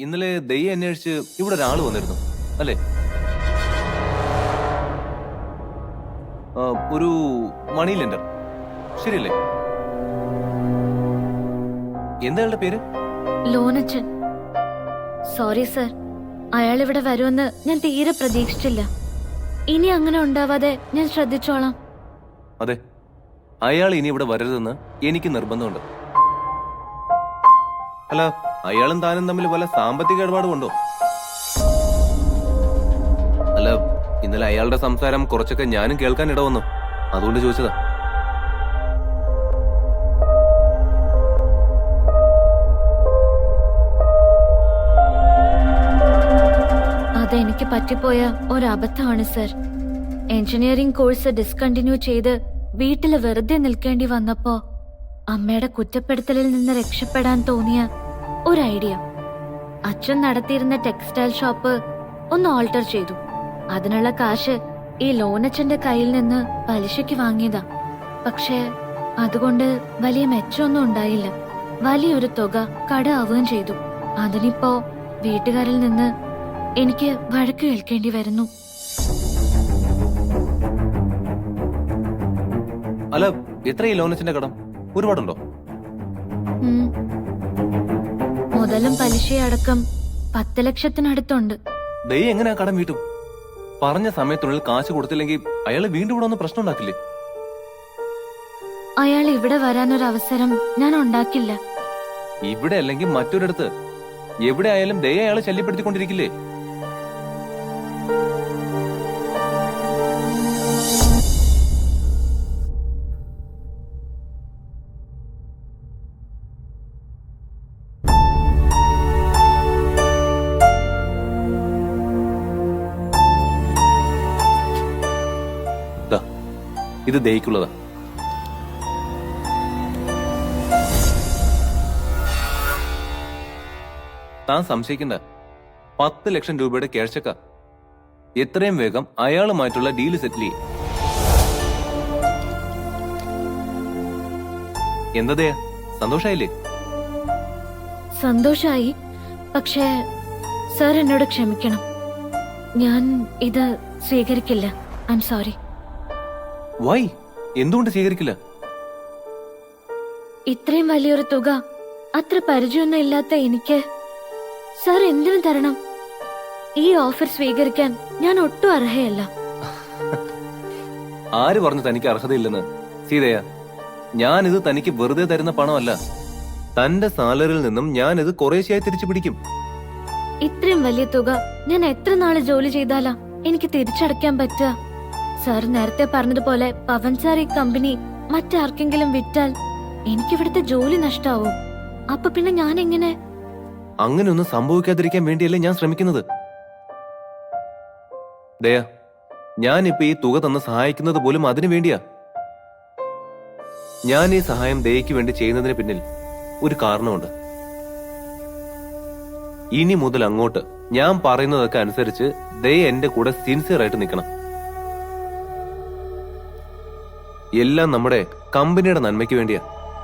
ഇന്നലെ ദയ്യെ അന്വേഷിച്ച് ഇവിടെ ഒരാള് വന്നിരുന്നു അല്ലേ? ഒരു മണി ലെൻഡർ, ശരിയല്ലേ? എന്താ അയാളുടെ പേര്? ലോനച്ചൻ. സോറി സർ, അയാൾ ഇവിടെ വരുമെന്ന് ഞാൻ തീരെ പ്രതീക്ഷിച്ചില്ല. ഇനി അങ്ങനെ ഉണ്ടാവാതെ ഞാൻ ശ്രദ്ധിച്ചോളാം. അതെ, അയാൾ ഇനി ഇവിടെ വരരുതെന്ന് എനിക്ക് നിർബന്ധമുണ്ട്. അല്ല, അയാളും താനും തമ്മിൽ വല്ല സാമ്പത്തിക ഇടപാടുമുണ്ടോ? അല്ല, ഇന്നലെ അയാളുടെ സംസാരം കുറച്ചൊക്കെ ഞാനും കേൾക്കാൻ ഇടവന്നു, അതുകൊണ്ട് ചോദിച്ചതാ. അതെനിക്ക് പറ്റിപ്പോയ ഒരബദ്ധമാണ് സർ. എഞ്ചിനീയറിംഗ് കോഴ്സ് ഡിസ്കണ്ടിന്യൂ ചെയ്ത് വീട്ടില് വെറുതെ നിൽക്കേണ്ടി വന്നപ്പോ അമ്മയുടെ കുറ്റപ്പെടുത്തലിൽ നിന്ന് രക്ഷപ്പെടാൻ തോന്നിയ ഒരു ഐഡിയ. അച്ഛൻ നടത്തിയിരുന്ന ടെക്സ്റ്റൈൽ ഷോപ്പ് ഒന്ന് ഓൾട്ടർ ചെയ്തു. അതിനുള്ള കാശ് ഈ ലോനച്ചന്റെ കയ്യിൽ നിന്ന് പലിശയ്ക്ക് വാങ്ങിയതാ. പക്ഷേ അതുകൊണ്ട് വലിയ മെച്ചമൊന്നും ഉണ്ടായില്ല. വലിയൊരു തുക കട ആവുകയും ചെയ്തു. അതിനിപ്പോ വീട്ടുകാരിൽ നിന്ന് എനിക്ക് വഴക്ക് കേൾക്കേണ്ടി വരുന്നു. അല്ല, എത്ര ഈ ലോനച്ചന്റെ കടം? ഒരുപാടുണ്ടോ? മുതലും പലിശയടക്കം 10 ലക്ഷത്തിനടുത്തുണ്ട്. ദയ എങ്ങനെയാ കടം വീട്ടും? പറഞ്ഞ സമയത്തിനുള്ളിൽ കാശ് കൊടുത്തില്ലെങ്കിൽ അയാൾ വീണ്ടും ഇവിടെ ഒന്ന് പ്രശ്നം ഉണ്ടാക്കില്ലേ? അയാൾ ഇവിടെ വരാനൊരു അവസരം ഞാൻ ഉണ്ടാക്കില്ല. ഇവിടെ അല്ലെങ്കിൽ മറ്റൊരിടത്ത് എവിടെ ആയാലും ദയ അയാളെ ശല്യപ്പെടുത്തിക്കൊണ്ടിരിക്കില്ലേ? ഇത് ദയക്കുള്ളതാ. താൻ സംശയിക്കണ്ട, 10 ലക്ഷം രൂപയുടെ ക്യാഷ് ചെക്കാ. എത്രയും വേഗം അയാളുമായിട്ടുള്ള ഡീല് സെറ്റിൽ ചെയ്യും. എന്തതേ, സന്തോഷായില്ലേ? സന്തോഷായി. പക്ഷേ സർ എന്നോട് ക്ഷമിക്കണം, ഞാൻ ഇത് സ്വീകരിക്കില്ല. I'm sorry. വൈ? എന്തുകൊണ്ട് സ്വീകരിക്കില്ല? ഇത്രയും വലിയൊരു തുക അത്ര പരിചയമൊന്നും ഇല്ലാത്ത എനിക്ക് സർ എന്തിനു തരണം? ഈ ഓഫർ സ്വീകരിക്കാൻ ഞാൻ ഒട്ടും അർഹയല്ല. ആര് പറഞ്ഞു തനിക്ക് അർഹതയില്ലെന്ന്? സീതയ, ഞാനിത് തനിക്ക് വെറുതെ തരുന്ന പണമല്ല. തന്റെ സാലറിയിൽ നിന്നും ഞാനിത് കുറേശ്ശെയായി തിരിച്ചു പിടിക്കും. ഇത്രയും വലിയ തുക ഞാൻ എത്ര നാള് ജോലി ചെയ്താലാ എനിക്ക് തിരിച്ചടയ്ക്കാൻ പറ്റുക? സാർ നേരത്തെ പറഞ്ഞതുപോലെ പവൻ സാർ ഈ കമ്പനി മറ്റാർക്കെങ്കിലും വിറ്റാൽ എനിക്കിവിടുത്തെ ജോലി നഷ്ടാവും. അപ്പൊ പിന്നെ ഞാൻ എങ്ങനെ? അങ്ങനെയൊന്നും സംഭവിക്കാതിരിക്കാൻ വേണ്ടിയല്ലേ ഞാൻ ശ്രമിക്കുന്നത്. ദയ, ഞാനിപ്പോ ഈ തുക തന്ന് സഹായിക്കുന്നത് പോലും അതിനു വേണ്ടിയാ. ഞാൻ ഈ സഹായം ദയക്ക് വേണ്ടി ചെയ്യുന്നതിന് പിന്നിൽ ഒരു കാരണമുണ്ട്. ഇനി മുതൽ അങ്ങോട്ട് ഞാൻ പറയുന്നതൊക്കെ അനുസരിച്ച് ദയ എന്റെ കൂടെ സിൻസിയർ ആയിട്ട് നിൽക്കണം. എല്ലാം നമ്മുടെ കമ്പനിയുടെ നന്മയ്ക്ക് വേണ്ടിയാ.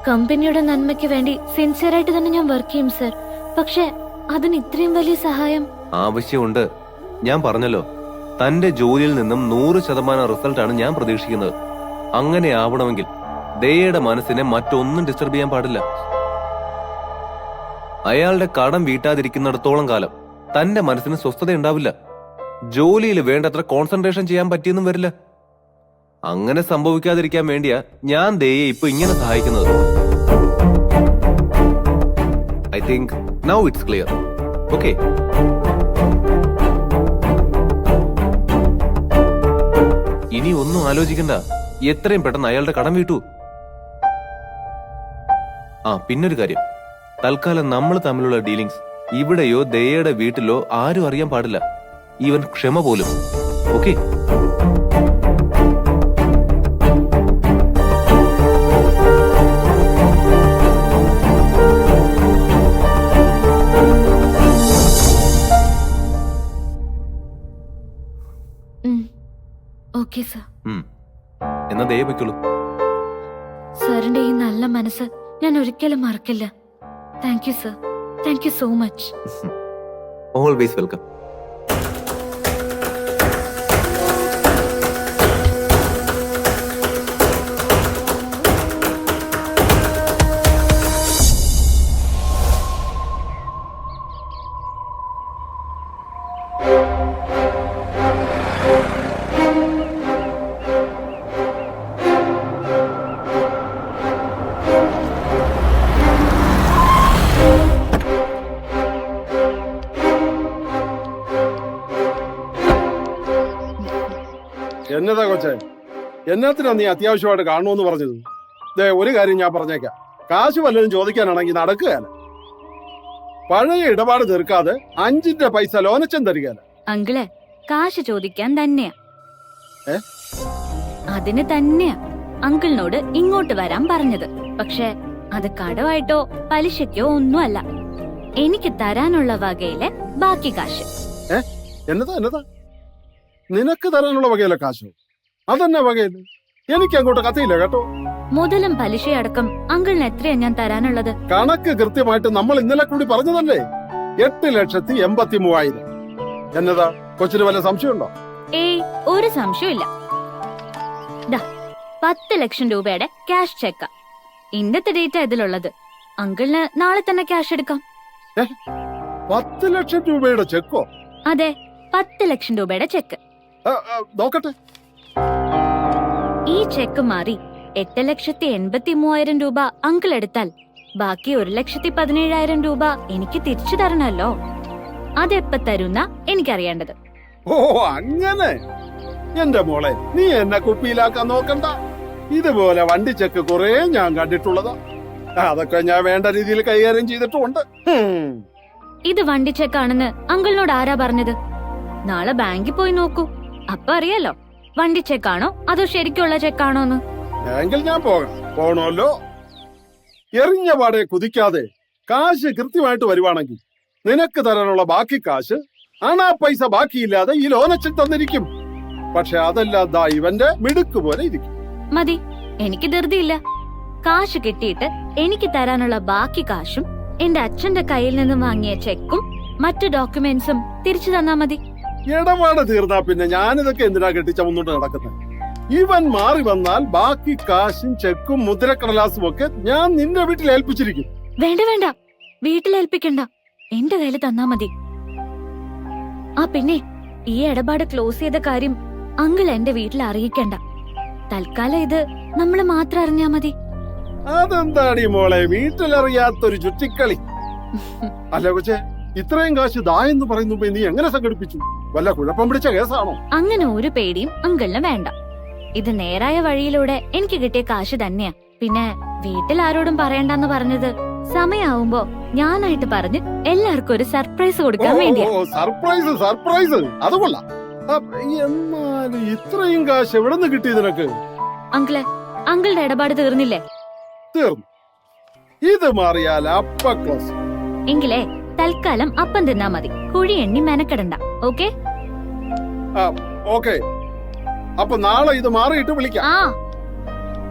കമ്പനിയുടെ നന്മയ്ക്ക് വേണ്ടി സിൻസിയർ ആയിട്ട് തന്നെ ഞാൻ വർക്ക് ചെയ്യും സർ. പക്ഷെ അതിന് ഇത്രയും വലിയ സഹായം ആവശ്യമുണ്ട്. ഞാൻ പറഞ്ഞല്ലോ, തന്റെ ജോലിയിൽ നിന്നും 100% റിസൾട്ടാണ് ഞാൻ പ്രതീക്ഷിക്കുന്നത്. അങ്ങനെ ആവണമെങ്കിൽ ദയയുടെ മനസ്സിനെ മറ്റൊന്നും ഡിസ്റ്റർബ് ചെയ്യാൻ പാടില്ല. അയാളുടെ കടം വീട്ടാതിരിക്കുന്നിടത്തോളം കാലം തന്റെ മനസ്സിന് സ്വസ്ഥത ഉണ്ടാവില്ല. ജോലിയിൽ വേണ്ടത്ര കോൺസെൻട്രേഷൻ ചെയ്യാൻ പറ്റിയെന്നും വരില്ല. അങ്ങനെ സംഭവിക്കാതിരിക്കാൻ വേണ്ടിയാ ഞാൻ ദയയെ ഇപ്പൊ ഇങ്ങനെ സഹായിക്കുന്നത്. I think now it's clear. Okay, ഇനി ഒന്നും ആലോചിക്കണ്ട. എത്രയും പെട്ടെന്ന് അയാളുടെ കടം വീട്ടു. പിന്നൊരു കാര്യം, തൽക്കാലം നമ്മൾ തമ്മിലുള്ള ഡീലിങ്സ് ഇവിടെയോ ദയയുടെ വീട്ടിലോ ആരും അറിയാൻ പാടില്ല. ഈവൻ ക്ഷമ പോലും. ഓക്കെ? Okay sir. എന്നാ ദയ വെക്കുള്ളൂ. സാറിന്റെ ഈ നല്ല മനസ്സ് ഞാൻ ഒരിക്കലും മറക്കില്ല. Thank you sir. Thank you so much. Always welcome. എന്നതാ കൊച്ചേ, എന്നാത്തിനാ നീ അത്യാവശ്യമായിട്ട് കാണണമെന്ന് പറഞ്ഞത്? ദേ ഒരു കാര്യം ഞാൻ പറഞ്ഞേക്കാം, കാശ് വല്ലതും ചോദിക്കാനാണെങ്കിൽ നടക്കുകയല്ല. പഴയ ഇടപാട് തീർക്കാതെ 5ന്റെ പൈസ ലോനച്ചൻ തരികയല്ല. അങ്കിളെ, കാശ് ചോദിക്കാൻ തന്നെയാ. ഏ? അതിന് തന്നെയാ അങ്കിളിനോട് ഇങ്ങോട്ട് വരാൻ പറഞ്ഞത്. പക്ഷെ അത് കടമായിട്ടോ പലിശയ്ക്കോ ഒന്നുമല്ല, എനിക്ക് തരാനുള്ള വകയിലെ ബാക്കി കാശ്. എന്നതാ നിനക്ക് തരാനുള്ള വകയില്ല കാശോ? അതെന്നെ വകയില്? എനിക്ക് അങ്ങോട്ട് കത്തിയില്ല കേട്ടോ. മുതലും പലിശയടക്കം അങ്കിളിന് എത്രയാ ഞാൻ തരാനുള്ളത്? കണക്ക് കൃത്യമായിട്ട് നമ്മൾ ഇന്നലെ കൂടി പറഞ്ഞതല്ലേ, 8,83,000. എന്നതാ കൊച്ചിന് വല്ല സംശയമുണ്ടോ? ഏയ്, ഒരു സംശയമില്ല. 10 ലക്ഷം രൂപയുടെ ക്യാഷ് ചെക്ക. ഇന്നത്തെ ഡേറ്റാ ഇതിലുള്ളത്. അങ്കിളിന് നാളെ തന്നെ ക്യാഷ് എടുക്കാം. 10 ലക്ഷം രൂപയുടെ ചെക്കോ? അതെ, 10 ലക്ഷം രൂപയുടെ ചെക്ക്. നോക്കട്ടെ. ഈ ചെക്ക് മാറി 8,83,000 രൂപ അങ്കിൾ എടുത്താൽ ബാക്കി 1,17,000 രൂപ എനിക്ക് തിരിച്ചു തരണല്ലോ. അതെപ്പ തരുന്ന എനിക്കറിയേണ്ടത്. ഓ അങ്ങനെ. എന്റെ മോളെ, നീ എന്നെ കുപ്പിയിലാക്കാൻ നോക്കണ്ട. ഇതുപോലെ വണ്ടി ചെക്ക് കുറെ ഞാൻ കണ്ടിട്ടുള്ളതാ. അതൊക്കെ ഞാൻ വേണ്ട രീതിയിൽ കൈകാര്യം ചെയ്തിട്ടുമുണ്ട്. ഇത് വണ്ടി ചെക്കാണെന്ന് അങ്കിളിനോട് ആരാ പറഞ്ഞത്? നാളെ ബാങ്കിൽ പോയി നോക്കൂ, അപ്പൊ അറിയാലോ വണ്ടി ചെക്കാണോ അതോ ശരിക്കുള്ള ചെക്കാണോന്ന്. ബാങ്കിൽ ഞാൻ പോകണമല്ലോ. എറിഞ്ഞ പാടെ കുതിക്കാതെ കാശ് കൃത്യമായിട്ട് വരുവാണെങ്കിൽ നിനക്ക് തരാനുള്ള ബാക്കി കാശ് അണാ പൈസ ബാക്കിയില്ലാതെ ഈ ലോനച്ചൻ തന്നിരിക്കും. പക്ഷെ അതല്ലാതെ ഇവന്റെ മിടുക്ക് പോലെ ഇരിക്കും. മതി, എനിക്ക് ധൃതിയില്ല. കാശ് കിട്ടിയിട്ട് എനിക്ക് തരാനുള്ള ബാക്കി കാശും എന്റെ അച്ഛന്റെ കയ്യിൽ നിന്നും വാങ്ങിയ ചെക്കും മറ്റു ഡോക്യുമെന്റ്സും തിരിച്ചു തന്നാ മതി. ഇടപാട് തീർന്നാ പിന്നെ ഞാനിതൊക്കെ എന്തിനാ കെട്ടിച്ച മുന്നോട്ട് നടക്കുന്നത്? ഇവൻ മാറി വന്നാൽ ബാക്കി കാശും ചെക്കും മുദ്രക്കടലാസും ഒക്കെ ഞാൻ നിന്റെ വീട്ടിൽ ഏൽപ്പിച്ചിരിക്കും. വേണ്ട വേണ്ട, വീട്ടിലേൽപ്പിക്കണ്ട, എന്റെ കയ്യിൽ തന്നാ മതി. ആ പിന്നെ, ഈ ഇടപാട് ക്ലോസ് ചെയ്ത കാര്യം അങ്കിൾ എന്റെ വീട്ടിൽ അറിയിക്കണ്ട. തൽക്കാലം ഇത് നമ്മള് മാത്രം അറിഞ്ഞാ മതി. അതെന്താടി മോളെ വീട്ടിലറിയാത്തൊരു ചുറ്റിക്കളി? അല്ല കൊച്ചേ, ഇത്രയും കാശ് ദാ എന്ന് പറയുമ്പോ നീ എങ്ങനെ സംഘടിപ്പിച്ചു? വല്ല കുഴപ്പം പിടിച്ച കേസാണോ? അങ്ങനെ ഒരു പേടിയും അങ്കിളിന് വേണ്ട. ഇത് നേരായ വഴിയിലൂടെ എനിക്ക് കിട്ടിയ കാശ് തന്നെയാ. പിന്നെ വീട്ടിൽ ആരോടും പറയണ്ടെന്ന് പറഞ്ഞത് സമയാവുമ്പോ ഞാനായിട്ട് പറഞ്ഞ് എല്ലാവർക്കും ഒരു സർപ്രൈസ് കൊടുക്കാൻ വേണ്ടിയാ. സർപ്രൈസ് അത് കൊള്ളാം. എന്നാലും ഇത്രയും കാശ് എവിടെ നിന്ന് കിട്ടി നിനക്ക്? അങ്കിളെ, അങ്കിളുടെ ഇടപാട് തീർന്നില്ലേ? തീർന്നു. ഇത് മാറിയാൽ അപ്പ ക്ലോസ്. എങ്കിലേ തൽക്കാലം അപ്പം തിന്നാ മതി, കുഴി എണ്ണി മെനക്കെടണ്ട. ഓക്കെ? ഓക്കെ. അപ്പൊ നാളെ ഇത് മാറിയിട്ട് വിളിക്കാം. ആ,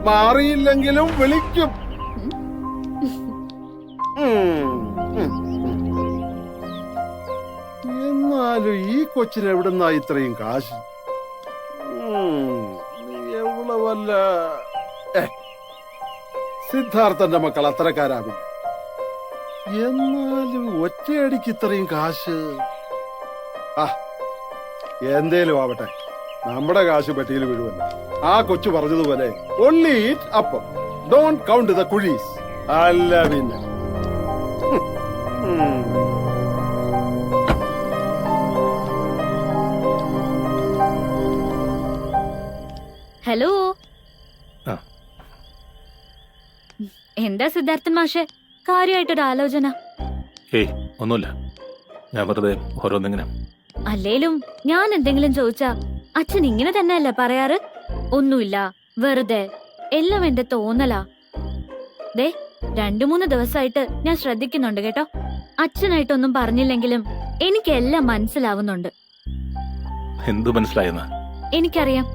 മാറിയില്ലെങ്കിലും വിളിക്കും. എന്നാലും ഈ കൊച്ചിന് എവിടുന്നാ ഇത്രയും കാശ്? എവിടെ വല്ല സിദ്ധാർത്ഥന്റെ മക്കൾ അത്തരക്കാരാവില്ല. എന്നാലും ഒറ്റയടിക്ക് ഇത്രയും കാശ്. എന്തേലും ആവട്ടെ, നമ്മുടെ കാശ് പെട്ടിയിൽ വീഴുവല്ല. ആ കൊച്ചു പറഞ്ഞതുപോലെ only eat അപ്പം, don't count the കുഴീസ്. അല്ല പിന്നെ. ഹലോ. എന്താ സിദ്ധാർത്ഥൻ മാഷെ, കാര്യമായിട്ടൊരു ആലോചന? ഏയ് ഒന്നുമില്ല, ഞാൻ വെറുതെ ഓരോന്നിങ്ങനെ. അല്ലേലും ഞാൻ എന്തെങ്കിലും ചോദിച്ചാ അച്ഛൻ ഇങ്ങനെ തന്നെയല്ലേ പറയാറ്? ഒന്നുമില്ല, വെറുതെ, എല്ലാം എന്റെ തോന്നലാ. ദേ 2-3 ദിവസമായിട്ട് ഞാൻ ശ്രദ്ധിക്കുന്നുണ്ട് കേട്ടോ. അച്ഛനായിട്ടൊന്നും പറഞ്ഞില്ലെങ്കിലും എനിക്കെല്ലാം മനസ്സിലാവുന്നുണ്ട്. എന്തു മനസ്സിലായെന്ന്? എനിക്കറിയാം,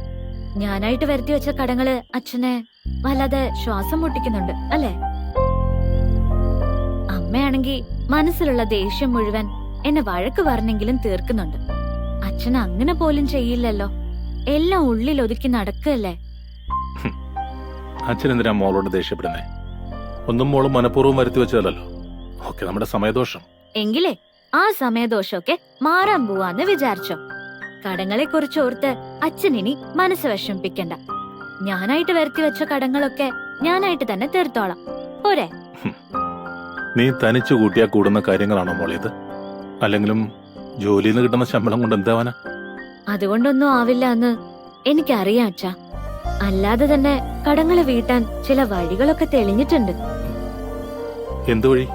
ഞാനായിട്ട് വരുത്തി വെച്ച കടങ്ങള് അച്ഛനെ വല്ലാതെ ശ്വാസം മുട്ടിക്കുന്നുണ്ട് അല്ലേ? അമ്മയാണെങ്കി മനസ്സിലുള്ള ദേഷ്യം മുഴുവൻ എന്നെ വഴക്ക് പറഞ്ഞെങ്കിലും തീർക്കുന്നുണ്ട്. അച്ഛൻ അങ്ങനെ പോലും ചെയ്യില്ലല്ലോ. എല്ലാം ഉള്ളിൽ ഒതുക്കി നടക്കല്ലേ. അച്ഛൻ എന്തിനാ മോളോട് ദേഷ്യപ്പെടുന്നേ? ഒന്നും മോളും മനഃപൂർവ്വം വരുത്തി വെച്ചതല്ലോ. ഓക്കെ, നമ്മുടെ സമയദോഷം. എങ്കിലേ ആ സമയദോഷമൊക്കെ മാറാൻ പോവാന്ന് വിചാരിച്ചോ. കടങ്ങളെ കുറിച്ച് ഓർത്ത് അച്ഛൻ ഇനി മനസ്സ് വിഷമിപ്പിക്കണ്ട. ഞാനായിട്ട് വരുത്തി വെച്ച കടങ്ങളൊക്കെ ഞാനായിട്ട് തന്നെ തീർത്തോളാം. പോരെ? നീ തനിച്ചു കൂട്ടിയാ കൂടുന്ന കാര്യങ്ങളാണോ മോളെ ഇത്? അല്ലെങ്കിലും ജോലിയിൽ നിന്ന് കിട്ടുന്ന ശമ്പളം കൊണ്ട് എന്താവാനാ? അതുകൊണ്ടൊന്നും ആവില്ല എന്ന് എനിക്കറിയാം അച്ഛാ. അല്ലാതെ തന്നെ കടങ്ങള് വീട്ടാൻ ചില വഴികളൊക്കെ തെളിഞ്ഞിട്ടുണ്ട്. എന്തു വഴി?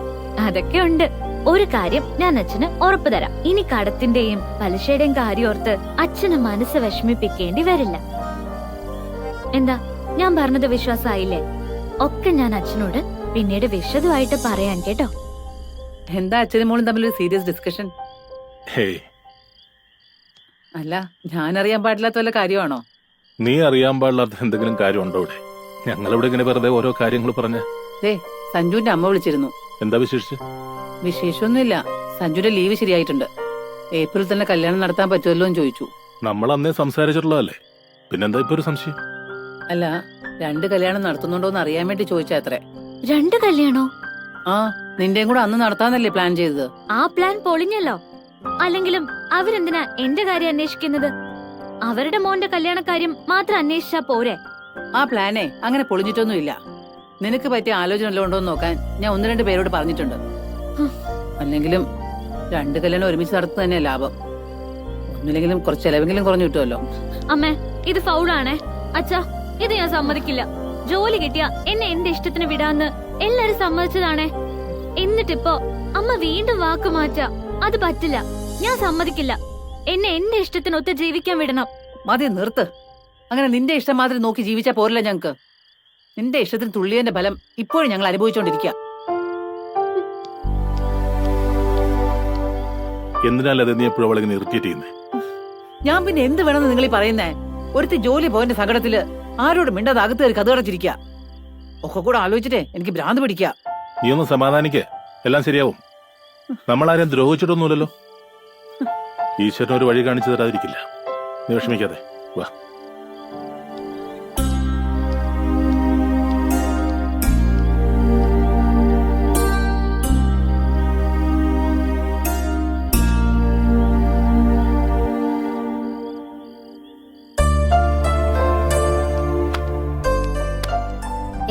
അതൊക്കെ ഉണ്ട്. ഒരു കാര്യം ഞാൻ അച്ഛന് ഉറപ്പു തരാം. ഇനി കടത്തിന്റെയും പലിശയുടെയും കാര്യം ഓർത്ത് അച്ഛന് മനസ്സ് വിഷമിപ്പിക്കേണ്ടി വരില്ല. എന്താ, ഞാൻ പറഞ്ഞത് വിശ്വാസമായില്ലേ? ഒക്കെ ഞാൻ അച്ഛനോട് പിന്നീട് വിശദമായിട്ട് പറയാൻ കേട്ടോ. എന്താ അച്ഛനും മോളും തമ്മിൽ ഒരു സീരിയസ് ഡിസ്കഷൻ? ഹേയ്, അല്ല, ഞാനറിയാൻ പാടില്ലാത്ത വല്ല കാര്യമാണോ? നീ അറിയാൻ പാടില്ലാത്ത എന്തെങ്കിലും കാര്യമുണ്ടോ ഇവിടെ? ഞങ്ങളിവിടെ ഇങ്ങനെ വെറുതെ ഓരോ കാര്യങ്ങൾ പറഞ്ഞ. ദേ, സഞ്ജുവിന്റെ അമ്മ വിളിച്ചിരുന്നു. എന്താ വിശേഷിച്ച്? വിശേഷമൊന്നുമില്ല. സഞ്ജുവിന്റെ ലീവ് ശരിയായിട്ടുണ്ട്. ഏപ്രിൽ തന്നെ കല്യാണം നടത്താൻ പറ്റുമല്ലോ എന്ന് ചോദിച്ചു. നമ്മൾ അന്നേ സംസാരിച്ചിട്ടുള്ളതല്ലേ, പിന്നെന്താ ഇപ്പൊ ഒരു സംശയം? അല്ല, 2 കല്യാണം നടത്തുന്നുണ്ടോന്ന് അറിയാൻ വേണ്ടി ചോദിച്ചാ അത്രേ. 2 കല്യാണോ? ആ, നിന്റെയും കൂടെ അന്ന് നടത്താന്നല്ലേ പ്ലാൻ ചെയ്തത്? ആ പ്ലാൻ പൊളിഞ്ഞല്ലോ. അല്ലെങ്കിലും അവരെന്തിനാ എന്റെ കാര്യം അന്വേഷിക്കുന്നത്? അവരുടെ മോന്റെ കല്യാണക്കാര്യം മാത്രം അന്വേഷിച്ചാ പോരെ? ആ പ്ലാനേ അങ്ങനെ പൊളിഞ്ഞിട്ടൊന്നുമില്ല. നിനക്ക് പറ്റിയ ആലോചന വല്ലതും ഉണ്ടോന്ന് നോക്കാൻ ഞാൻ 1-2 പേരോട് പറഞ്ഞിട്ടുണ്ട്. അല്ലെങ്കിലും 2 കല്യാണം ഒരുമിച്ച് നടത്തുന്നത് തന്നെ ലാഭം. ഒന്നില്ലെങ്കിലും കുറച്ച് ചെലവെങ്കിലും കുറഞ്ഞു കിട്ടുമല്ലോ. അമ്മേ, ഇത് ഫൗളാണേ. അച്ഛാ, ഇത് ഞാൻ സമ്മതിക്കില്ല. ജോലി കിട്ടിയ എന്നെ എന്റെ ഇഷ്ടത്തിന് വിടാന്ന് എല്ലാരും സമ്മതിച്ചതാണേ. എന്നിട്ടിപ്പോ അമ്മ വീണ്ടും വാക്ക് മാറ്റ. അത് പറ്റില്ല, ഞാൻ സമ്മതിക്കില്ല. എന്നെ എന്റെ ഇഷ്ടത്തിനൊത്ത് ജീവിക്കാൻ വിടണം. മതി, നിർത്ത്. അങ്ങനെ നിന്റെ ഇഷ്ടം മാത്രം നോക്കി ജീവിച്ചാ പോരില്ല ഞങ്ങക്ക്. നിന്റെ ഇഷ്ടത്തിന് തുള്ളിയതിന്റെ ഫലം ഇപ്പോഴും ഞങ്ങൾ അനുഭവിച്ചോണ്ടിരിക്കുക. എന്തിനാലത് നീ എപ്പോഴും അവളെ ഇറിറ്റേറ്റ് ചെയ്യുന്നേ? ഞാൻ പിന്നെ എന്ത് വേണമെന്ന് നിങ്ങൾ ഈ പറയുന്നേ? ഒരുത്തി ജോലി പോയതിന്റെ സങ്കടത്തില് ആരോട് മിണ്ടാതെ അകത്ത് കയറി കഥകടച്ചിരിക്കുക. ഒക്കെ കൂടെ ആലോചിച്ചിട്ടേ എനിക്ക് ഭ്രാന്ത് പിടിക്കുക. നീ ഒന്ന് സമാധാനിക്ക്, എല്ലാം ശരിയാവും. നമ്മളാരെയും ദ്രോഹിച്ചിട്ടൊന്നുമില്ലല്ലോ. ഈശ്വരൻ ഒരു വഴി കാണിച്ചു തരാതിരിക്കില്ല. നീ വിഷമിക്കാതെ വാ.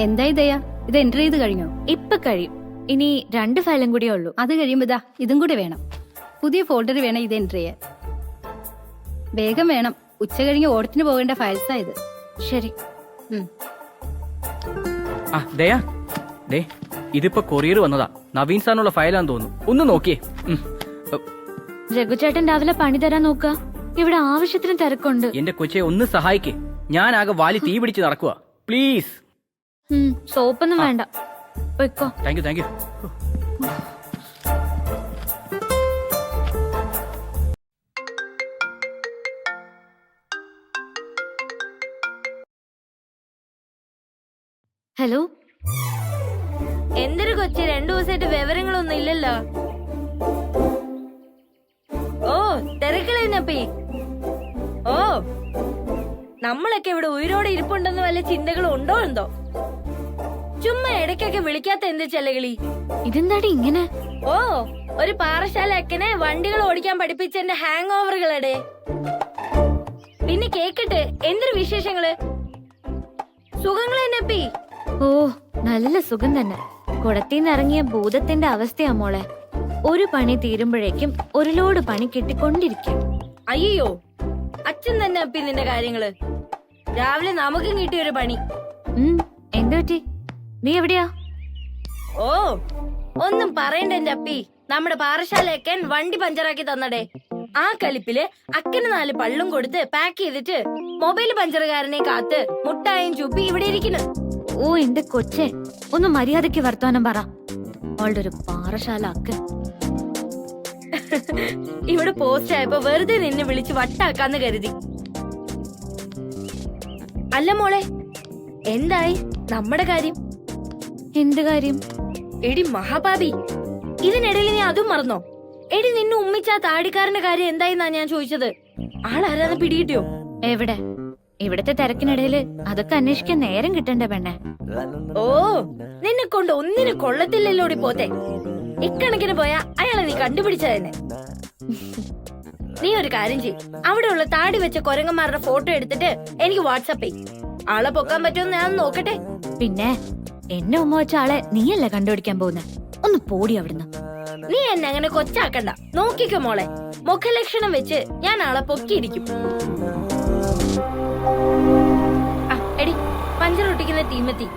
എന്തായി ദയാ, ഇത് എൻട്രി ചെയ്ത് കഴിഞ്ഞോ? ഇപ്പൊ കഴിയും. ഇനി 2 ഫയലും കൂടിയേ ഉള്ളൂ. അത് കഴിയുമ്പോ ദാ ഇതും കൂടെ വേണം. പുതിയ ഫോൾഡർ വേണം ഇത് എൻട്രി ചെയ്യാൻ. വേഗം വേണം, ഉച്ച കഴിഞ്ഞ് ഓടത്തിന് പോകേണ്ട ഫയൽസാ ഇത്. ശരി. ആ ദയാ, ദേ ഇതിപ്പോ കൊറിയർ വന്നതാ. നവീൻ സാറിനുള്ള ഫയലാന്ന് തോന്നുന്നു. ഒന്ന് നോക്കിയേ. രഘുചേട്ടൻ രാവിലെ പണി തരാൻ നോക്ക. ഇവിടെ ആവശ്യത്തിന് തിരക്കുണ്ട്. എന്റെ കൊച്ചെ ഒന്ന് സഹായിക്കേ. ഞാൻ ആകെ വാലി തീ പിടിച്ച് നടക്കുക. പ്ലീസ്. സോപ്പൊന്നും വേണ്ട, പൊയ്ക്കോ. Thank you, thank you. Hello, എന്തൊരു കൊച്ചി, 2 ദിവസമായിട്ട് വിവരങ്ങളൊന്നും ഇല്ലല്ലോ. ഓ, തിരക്കിലെന്നപ്പി. ഓ, നമ്മളൊക്കെ ഇവിടെ ഉയരോടെ ഇരിപ്പുണ്ടെന്ന് വല്ല ചിന്തകളും ഉണ്ടോ എന്തോ. ചുമ്മാ ഇടയ്ക്കൊക്കെ വിളിക്കാത്ത എന്ത് ചെലകളി. ഇതെന്താടി ഇങ്ങനെ? ഓ, ഒരു പാറശാല അക്കനെ വണ്ടികൾ ഓടിക്കാൻ പഠിപ്പിച്ചെന്റെ ഹാങ് ഓവറുകളടെ. പിന്നെ കേക്കട്ടെ, എന്തൊരു വിശേഷങ്ങള്? സുഖങ്ങൾ എന്നപ്പി? ഓ, നല്ല സുഖം തന്നെ. കുടത്തിന്ന് ഇറങ്ങിയ ഭൂതത്തിന്റെ അവസ്ഥയാ മോളെ. ഒരു പണി തീരുമ്പോഴേക്കും ഒരു ലോഡ് പണി കിട്ടിക്കൊണ്ടിരിക്കും. അയ്യോ, അച്ഛൻ തന്നെ അപ്പി നിന്റെ കാര്യങ്ങള്. രാവിലെ നമുക്കും കിട്ടിയൊരു പണി. എന്തു പറ്റി? നീ എവിടെയാ? ഓ, ഒന്നും പറയണ്ട എന്റെ അപ്പി. നമ്മുടെ പാറശാലയക്കൻ വണ്ടി പഞ്ചറാക്കി തന്നടേ. ആ കലിപ്പില് അക്കന് 4 പള്ളും കൊടുത്ത് പാക്ക് ചെയ്തിട്ട് മൊബൈൽ പഞ്ചറുകാരനെ കാത്ത് മുട്ടായും ചുപ്പി ഇവിടെ ഇരിക്കുന്നു. ഓ, എന്റെ കൊച്ചെ, ഒന്ന് മര്യാദക്ക് വർത്താനം പറ. അവളുടെ ഒരു പാറശാല അക്കൻ ഇവിടെ പോസ്റ്റ് ആയപ്പോ വെറുതെ നിന്നെ വിളിച്ച് വട്ടാക്കാന്ന് കരുതി. അല്ല മോളെ, എന്തായി നമ്മുടെ കാര്യം? എന്ത് കാര്യം? എടി മഹാപാപി, ഇതിനിടയിൽ നീ അതും മറന്നോ? എടി നിന്നെ ഉമ്മിച്ച ആ താടിക്കാരന്റെ കാര്യം എന്തായിന്നാ ഞാൻ ചോദിച്ചത്. ആളാരാന്ന് പിടികിട്ടിയോ? എവിടെ? ഇവിടത്തെ തിരക്കിനിടയില് അതൊക്കെ അന്വേഷിക്കാൻ നേരം കിട്ടണ്ടേ പെണ്ണെ. ഓ, നിന്നെ കൊണ്ട് ഒന്നിനും കൊള്ളത്തില്ലല്ലോടി പോത്തെ. ഇക്കണക്കിന് പോയാ അയാളെ നീ കണ്ടുപിടിച്ചതന്നെ. നീ ഒരു കാര്യം ചെയ്യ്, അവിടെയുള്ള താടി വെച്ച കൊരങ്ങന്മാരുടെ ഫോട്ടോ എടുത്തിട്ട് എനിക്ക് വാട്സാപ്പ് ചെയ്യ്. ആളെ പൊക്കാൻ പറ്റുമെന്ന് ഞാൻ നോക്കട്ടെ. പിന്നെ എന്നെ ഉമ്മ വെച്ച ആളെ നീയല്ലേ കണ്ടുപിടിക്കാൻ പോകുന്നെ? ഒന്ന് പോടി അവിടുന്ന്. നീ എന്നെ അങ്ങനെ കൊച്ചാക്കണ്ട. നോക്കിക്കോ മോളെ, മുഖലക്ഷണം വെച്ച് ഞാൻ ആളെ പൊക്കിയിരിക്കും. എടി, പഞ്ചർ ഒട്ടിക്കുന്ന ടീമെത്തി.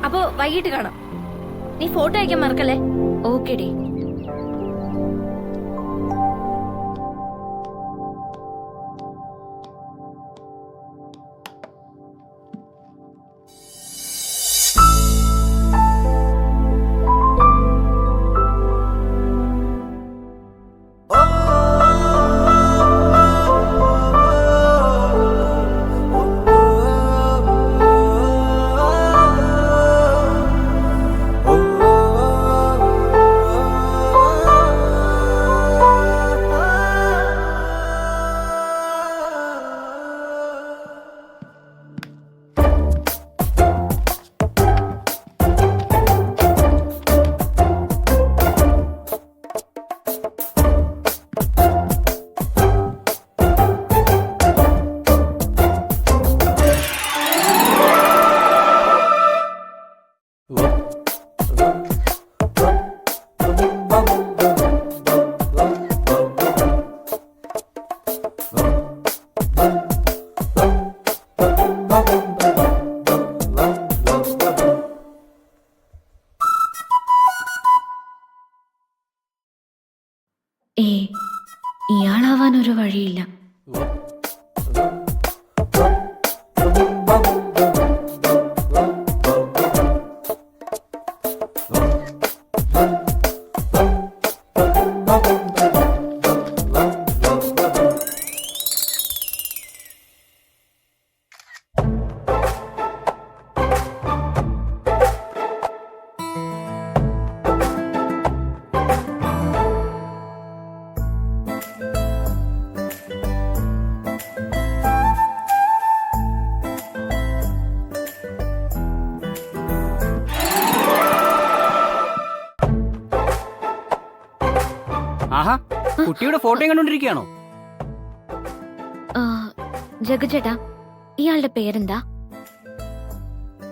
അപ്പൊ വൈകിട്ട് കാണാം. നീ ഫോട്ടോ അയക്കാൻ മറക്കല്ലേ? ഓക്കെടി. ഇയാളാവാൻ ഒരു വഴിയില്ല. ആഹാ, കുട്ടിയുടെ ഫോട്ടോയും കണ്ടോണ്ടിരിക്കുകയാണോ? ജഗുചേട്ടാ, ഇയാളുടെ പേരെന്താ?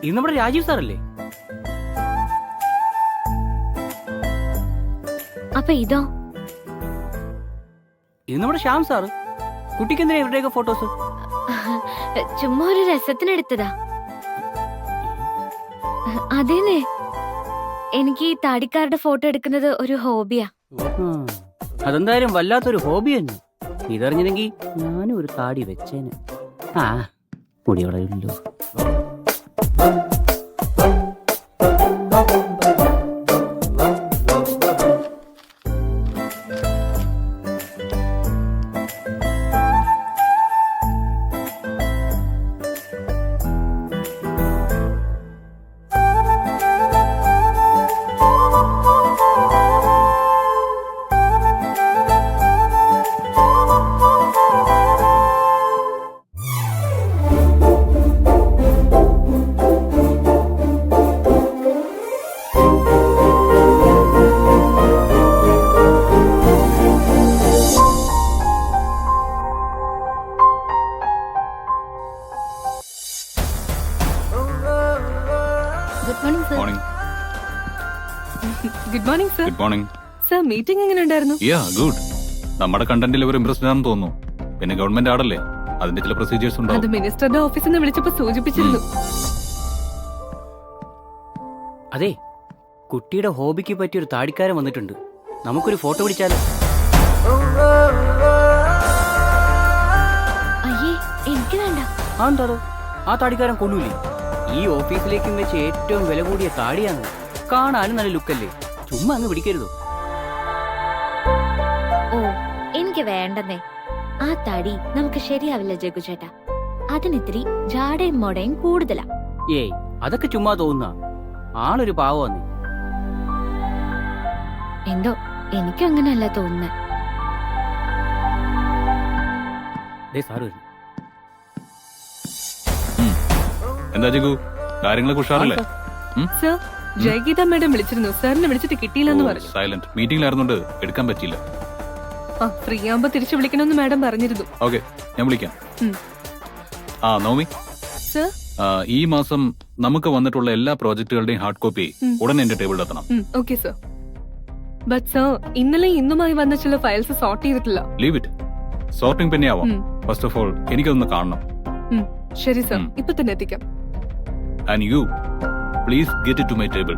ഇത് നമ്മുടെ രാജീവ് സാറല്ലേ? അപ്പൊ ഇതോ? ഇത് നമ്മുടെ ശ്യാം സാറ്. കുട്ടിക്ക് എന്തിനാ ഇവരുടെയൊക്കെ ഫോട്ടോസ്? ചുമ്മാ ഒരു രസത്തിനെടുത്തതാ. അതേന്നെ, എനിക്ക് ഈ താടിക്കാരുടെ ഫോട്ടോ എടുക്കുന്നത് ഒരു ഹോബിയാ. അതെന്തായാലും വല്ലാത്തൊരു ഹോബി തന്നെ. ഇതറിഞ്ഞില്ലെങ്കിൽ ഞാനും ഒരു താടി വെച്ചേനെ. ആ, മുടി വളരില്ലോ. Good morning sir. Good morning sir, meeting എങ്ങനെ ഉണ്ടായിരുന്നു? Yeah good. നമ്മുടെ കണ്ടന്റിൽ ഇവർ ഇംപ്രസ്ഡ് ആണെന്ന് തോന്നുന്നു. പിന്നെ ഗവൺമെന്റ് ആടല്ലേ, അതിന്റെ ചില പ്രൊസീജിയേഴ്സ് അത് ഉണ്ടാവും. മിനിസ്റ്ററുടെ ഓഫീസിൽ നിന്ന് വിളിച്ചപ്പോ സൂചിപ്പിച്ചിരുന്നു. അതെ, കുട്ടിയുടെ ഹോബിക്ക് പറ്റിയൊരു താടിക്കാരൻ വന്നിട്ടുണ്ട്. നമുക്കൊരു ഫോട്ടോ പിടിച്ചാലോ? അയ്യേ, എനിക്ക് വേണ്ട. അതെന്താ? ആ താടിക്കാരൻ കൊള്ളൂലേ? ഈ ഓഫീസിലേക്കും വെച്ച് ഏറ്റവും വില കൂടിയ താടിയാണ്. കാണാനും നല്ല ലുക്കല്ലേ? ചുമ്മാ അങ്ങ് പിടിക്കരുതോ? ഓ, എനിക്ക് വേണ്ടെന്നേ. ആ തടി നമുക്ക് ശരിയാവില്ല ജഗുചേട്ടാ. അതിനിത്തിരി ജാടയും മോടയും കൂടുതലാ. ഏയ്, അതൊക്കെ ചുമ്മാ തോന്നുന്ന. ആളൊരു പാവം. എന്തോ എനിക്കങ്ങനല്ല തോന്നുന്നേ. ദേ സാറ് വരുന്നു. എന്താ ജഗു, കാര്യങ്ങളൊക്കെ ഉഷാറല്ലേ? സർ ജയഗീത മാഡം വിളിച്ചിരുന്നു. സാറിനെ വിളിച്ചിട്ട് കിട്ടിയില്ലെന്ന് പറഞ്ഞു. സൈലന്റ് മീറ്റിംഗിലായിരുന്നോണ്ട് എടുക്കാൻ പറ്റിയില്ല. ആ ഫ്രീ ആവുമ്പോ തിരിച്ചു വിളിക്കണമെന്ന് മാഡം പറഞ്ഞിരുന്നു. ഓക്കെ, ഞാൻ വിളിക്കാം. ഉം. ആ നവമി, സർ ഈ മാസം നമുക്ക് വന്നിട്ടുള്ള എല്ലാ പ്രോജക്റ്റുകളുടെയും ഹാർഡ് കോപ്പി ഉടനെ എന്റെ ടേബിളിൽ എത്തണം. Okay sir. ബട്ട് സർ ഇന്നലെ ഇന്നുമായി വന്ന ചില ഫയൽസ് സോർട്ട് ചെയ്തിട്ടില്ല. ലീവ് ഇറ്റ്, സോർട്ടിംഗ് പിന്നെ ആവാം. ഫസ്റ്റ് ഓഫ് ഓൾ എനിക്കതൊന്ന് കാണണം. ശരി സർ, ഉം. ഇപ്പൊ തന്നെ എത്തിക്കാം. And you please get it to my table.